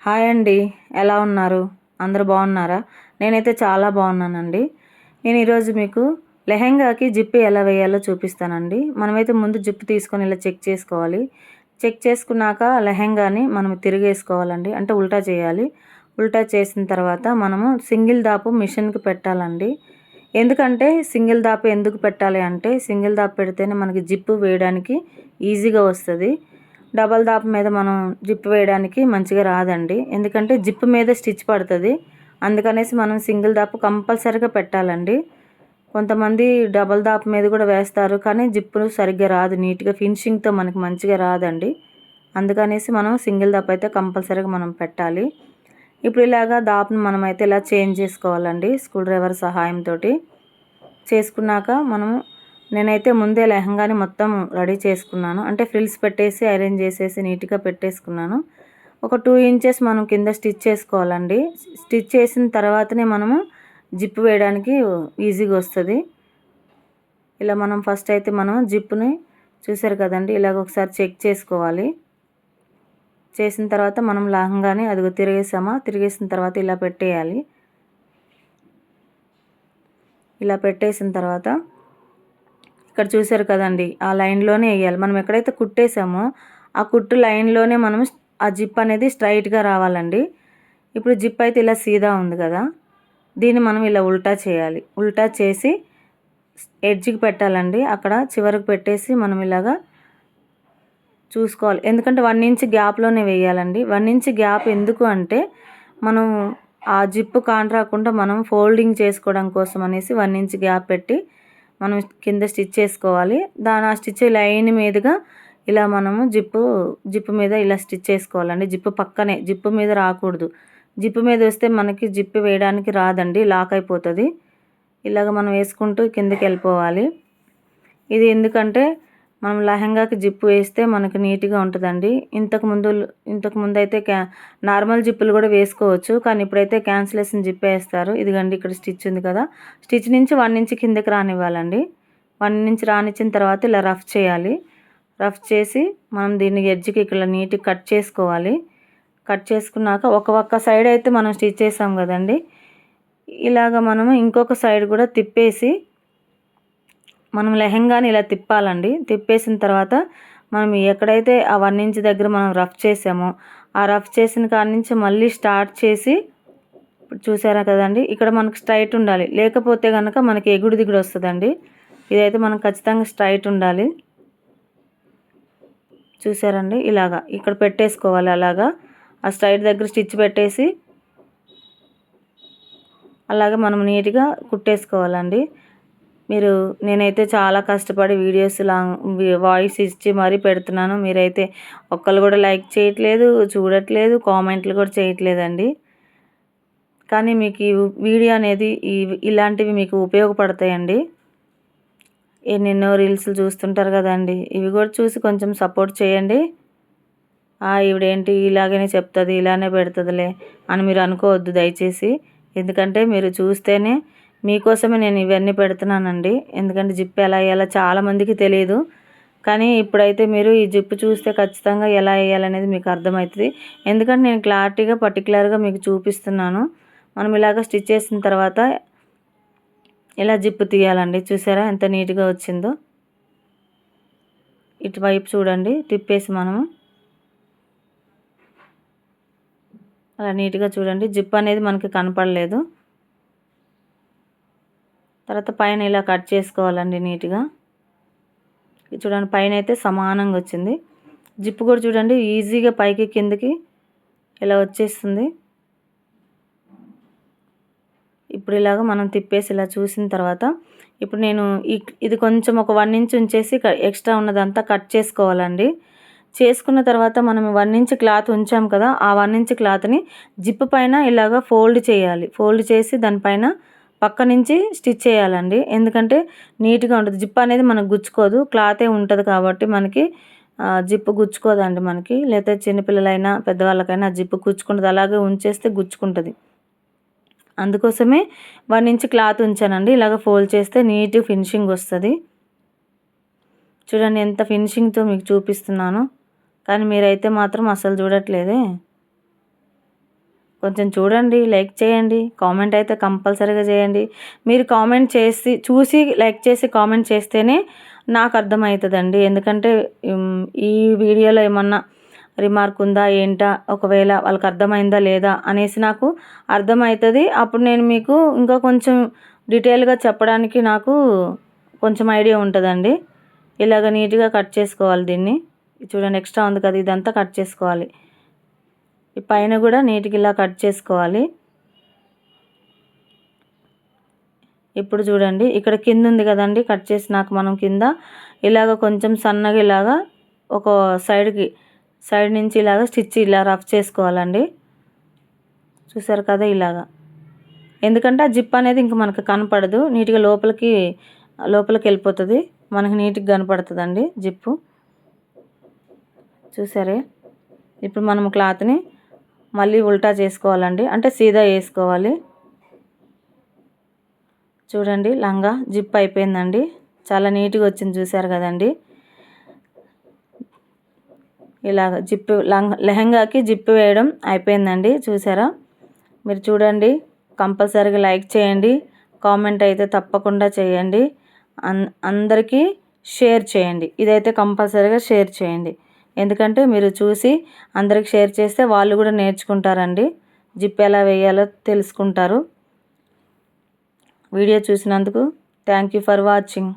Hi అండి. ఎలా ఉన్నారు? అందరూ బాగున్నారా? నేనైతే చాలా బాగున్నానండి. నేను ఈరోజు మీకు లెహెంగాకి జిప్ ఎలా వేయాలో చూపిస్తానండి. మనమైతే ముందు జిప్ తీసుకొని ఇలా చెక్ చేసుకోవాలి. చెక్ చేసుకున్నాక లెహెంగాని మనం తిరిగేసుకోవాలండి. అంటే ఉల్టా చేయాలి. ఉల్టా చేసిన తర్వాత మనము సింగిల్ దాపు మిషన్కి పెట్టాలండి. ఎందుకంటే సింగిల్ దాపు ఎందుకు పెట్టాలి అంటే సింగిల్ దాపు పెడితేనే మనకి జిప్పు వేయడానికి ఈజీగా వస్తుంది. డబల్ దాప్ మీద మనం జిప్ వేయడానికి మంచిగా రాదండి. ఎందుకంటే జిప్ మీద స్టిచ్ పడుతుంది. అందుకనేసి మనం సింగిల్ దాపు కంపల్సరీగా పెట్టాలండి. కొంతమంది డబల్ దాప్ మీద కూడా వేస్తారు, కానీ జిప్పు సరిగ్గా రాదు, నీట్గా ఫినిషింగ్తో మనకి మంచిగా రాదండి. అందుకనేసి మనం సింగిల్ దాప్ అయితే కంపల్సరీగా మనం పెట్టాలి. ఇప్పుడు ఇలాగా దాప్ను మనమైతే ఇలా చేంజ్ చేసుకోవాలండి స్క్రూ డ్రైవర్ సహాయంతో. చేసుకున్నాక మనము నేనైతే ముందే లెహంగాని మొత్తం రెడీ చేసుకున్నాను. అంటే ఫ్రిల్స్ పెట్టేసి ఐరన్ చేసేసి నీట్గా పెట్టేసుకున్నాను. ఒక 2 ఇంచెస్ మనం కింద స్టిచ్ చేసుకోవాలండి. స్టిచ్ చేసిన తర్వాతనే మనము జిప్ వేయడానికి ఈజీగా వస్తుంది. ఇలా మనం ఫస్ట్ అయితే మనం జిప్ని చూసారు కదండి, ఇలాగ ఒకసారి చెక్ చేసుకోవాలి. చేసిన తర్వాత మనం లెహంగాని అదిగో తిరిగేసిన తర్వాత ఇలా పెట్టేయాలి. ఇలా పెట్టేసిన తర్వాత ఇక్కడ చూసారు కదండి, ఆ లైన్లోనే వేయాలి. మనం ఎక్కడైతే కుట్టేసామో ఆ కుట్టు లైన్లోనే మనం ఆ జిప్ అనేది స్ట్రైట్గా రావాలండి. ఇప్పుడు జిప్ అయితే ఇలా సీదా ఉంది కదా, దీన్ని మనం ఇలా ఉల్టా చేయాలి. ఉల్టా చేసి ఎడ్జ్కి పెట్టాలండి. అక్కడ చివరికి పెట్టేసి మనం ఇలాగా చూసుకోవాలి. ఎందుకంటే 1 ఇంచ్ గ్యాప్లోనే వేయాలండి. 1 ఇంచ్ గ్యాప్ ఎందుకు అంటే మనం ఆ జిప్పు కాంట్రాకుండా మనం ఫోల్డింగ్ చేసుకోవడం కోసం అనేసి 1 ఇంచ్ గ్యాప్ పెట్టి మనం కింద స్టిచ్ చేసుకోవాలి. ఆ స్టిచ్ లైన్ మీదుగా ఇలా మనము జిప్పు మీద ఇలా స్టిచ్ చేసుకోవాలండి. జిప్పు పక్కనే, జిప్పు మీద రాకూడదు. జిప్పు మీద వస్తే మనకి జిప్పు వేయడానికి రాదండి, లాక్ అయిపోతుంది. ఇలాగ మనం వేసుకుంటూ కిందకి వెళ్ళిపోవాలి. ఇది ఎందుకంటే మనం లెహంగాకి జిప్పు వేస్తే మనకు నీట్గా ఉంటుందండి. ఇంతకుముందు అయితే నార్మల్ జిప్పులు కూడా వేసుకోవచ్చు, కానీ ఇప్పుడైతే క్యాన్సిలేషన్ జిప్ వేస్తారు. ఇదిగండి ఇక్కడ స్టిచ్ ఉంది కదా, స్టిచ్ నుంచి 1 ఇంచ్ కిందకి రానివ్వాలండి. 1 ఇంచ్ రానిచ్చిన తర్వాత ఇలా రఫ్ చేయాలి. రఫ్ చేసి మనం దీన్ని ఎడ్జ్కి ఇక్కడ నీట్గా కట్ చేసుకోవాలి. కట్ చేసుకున్నాక ఒక్క సైడ్ అయితే మనం స్టిచ్ చేసాం కదండి, ఇలాగ మనము ఇంకొక సైడ్ కూడా తిప్పేసి మనం లెహంగాని ఇలా తిప్పాలండి. తిప్పేసిన తర్వాత మనం ఎక్కడైతే ఆ 1 ఇంచ్ దగ్గర మనం రఫ్ చేసామో ఆ రఫ్ చేసిన కాడి నుంచి మళ్ళీ స్టార్ట్ చేసి చూసారా కదండి, ఇక్కడ మనకు స్ట్రైట్ ఉండాలి. లేకపోతే కనుక మనకి ఎగుడు దిగుడు వస్తుందండి. ఇదైతే మనం ఖచ్చితంగా స్ట్రైట్ ఉండాలి. చూసారండి, ఇలాగా ఇక్కడ పెట్టేసుకోవాలి. అలాగా ఆ స్ట్రైట్ దగ్గర స్టిచ్ పెట్టేసి అలాగే మనం నీట్గా కుట్టేసుకోవాలండి. నేనైతే చాలా కష్టపడి వీడియోస్ వాయిస్ ఇచ్చి మరీ పెడుతున్నాను. మీరైతే ఒక్కళ్ళు కూడా లైక్ చేయట్లేదు, చూడట్లేదు, కామెంట్లు కూడా చేయట్లేదండి. కానీ మీకు ఈ వీడియో అనేది ఇలాంటివి మీకు ఉపయోగపడతాయండి. ఎన్నెన్నో రీల్స్ చూస్తుంటారు కదండి, ఇవి కూడా చూసి కొంచెం సపోర్ట్ చేయండి. ఈవిడేంటి ఇలాగనే చెప్తుంది, ఇలానే పెడుతుందిలే అని మీరు అనుకోవద్దు దయచేసి. ఎందుకంటే మీరు చూస్తేనే, మీకోసమే నేను ఇవన్నీ పెడుతున్నానండి. ఎందుకంటే జిప్ ఎలా వేయాలో చాలామందికి తెలియదు. కానీ ఇప్పుడైతే మీరు ఈ జిప్పు చూస్తే ఖచ్చితంగా ఎలా వేయాలనేది మీకు అర్థమవుతుంది. ఎందుకంటే నేను క్లారిటీగా పర్టికులర్గా మీకు చూపిస్తున్నాను. మనం ఇలాగ స్టిచ్ చేసిన తర్వాత ఇలా జిప్పు తీయాలండి. చూసారా ఎంత నీట్గా వచ్చిందో. ఇటువైపు చూడండి, తిప్పేసి మనము అలా నీట్గా చూడండి, జిప్ అనేది మనకి కనపడలేదు. తర్వాత పైన ఇలా కట్ చేసుకోవాలండి నీట్గా. చూడండి, పైన అయితే సమానంగా వచ్చింది. జిప్పు కూడా చూడండి ఈజీగా పైకి కిందకి ఇలా వచ్చేస్తుంది. ఇప్పుడు ఇలాగ మనం తిప్పేసి ఇలా చూసిన తర్వాత ఇప్పుడు నేను ఇది కొంచెం ఒక 1 ఇంచ్ ఉంచేసి ఎక్స్ట్రా ఉన్నదంతా కట్ చేసుకోవాలండి. చేసుకున్న తర్వాత మనం 1 ఇంచ్ క్లాత్ ఉంచాం కదా, ఆ 1 ఇంచ్ క్లాత్ని జిప్ పైన ఇలాగ ఫోల్డ్ చేయాలి. ఫోల్డ్ చేసి దానిపైన పక్క నుంచి స్టిచ్ చేయాలండి. ఎందుకంటే నీట్గా ఉంటుంది. జిప్ అనేది మనకు గుచ్చుకోదు, క్లాతే ఉంటుంది కాబట్టి మనకి జిప్పు గుచ్చుకోదండి మనకి. లేకపోతే చిన్నపిల్లలైనా పెద్దవాళ్ళకైనా జిప్పు గుచ్చుకుంటుంది, అలాగే ఉంచేస్తే గుచ్చుకుంటుంది. అందుకోసమే 1 ఇంచ్ క్లాత్ ఉంచానండి. ఇలాగ ఫోల్డ్ చేస్తే నీట్ ఫినిషింగ్ వస్తుంది. చూడండి ఎంత ఫినిషింగ్తో మీకు చూపిస్తున్నాను, కానీ మీరైతే మాత్రం అసలు చూడట్లేదే. కొంచెం చూడండి, లైక్ చేయండి, కామెంట్ అయితే కంపల్సరీగా చేయండి. మీరు కామెంట్ చేసి చూసి లైక్ చేసి కామెంట్ చేస్తేనే నాకు అర్థమవుతుందండి. ఎందుకంటే ఈ వీడియోలో ఏమన్నా రిమార్క్ ఉందా ఏంటా, ఒకవేళ వాళ్ళకి అర్థమైందా లేదా అనేసి నాకు అర్థమవుతుంది. అప్పుడు నేను మీకు ఇంకా కొంచెం డీటెయిల్గా చెప్పడానికి నాకు కొంచెం ఐడియా ఉంటుందండి. ఇలాగ నీట్గా కట్ చేసుకోవాలి దీన్ని. చూడండి ఎక్స్ట్రా ఉంది కదా, ఇదంతా కట్ చేసుకోవాలి. ఈ పైన కూడా నీట్గా ఇలా కట్ చేసుకోవాలి. ఇప్పుడు చూడండి ఇక్కడ కింద ఉంది కదండి, కట్ చేసినాక మనం కింద ఇలాగ కొంచెం సన్నగా ఇలాగా ఒక సైడ్ నుంచి ఇలాగ స్టిచ్ ఇలా రఫ్ చేసుకోవాలండి. చూసారు కదా ఇలాగా. ఎందుకంటే ఆ జిప్ అనేది ఇంక మనకు కనపడదు, నీట్గా లోపలికి వెళ్ళిపోతుంది, మనకి నీట్గా కనపడుతుందండి జిప్పు. చూసారే. ఇప్పుడు మనం క్లాత్ని మళ్ళీ ఉల్టా చేసుకోవాలండి, అంటే సీదా వేసుకోవాలి. చూడండి లంగా జిప్ అయిపోయిందండి, చాలా నీట్గా వచ్చింది. చూసారు కదండి. ఇలాగ జిప్పు లెహంగాకి జిప్పు వేయడం అయిపోయిందండి. చూసారా. మీరు చూడండి, కంపల్సరీగా లైక్ చేయండి, కామెంట్ అయితే తప్పకుండా చేయండి, అందరికీ షేర్ చేయండి. ఇదైతే కంపల్సరీగా షేర్ చేయండి, ఎందుకంటే మీరు చూసి అందరికి షేర్ చేస్తే వాళ్ళు కూడా నేర్చుకుంటారండి, జిప్ ఎలా వేయాలో తెలుసుకుంటారు. వీడియో చూసినందుకు థ్యాంక్ యూ ఫర్ వాచింగ్.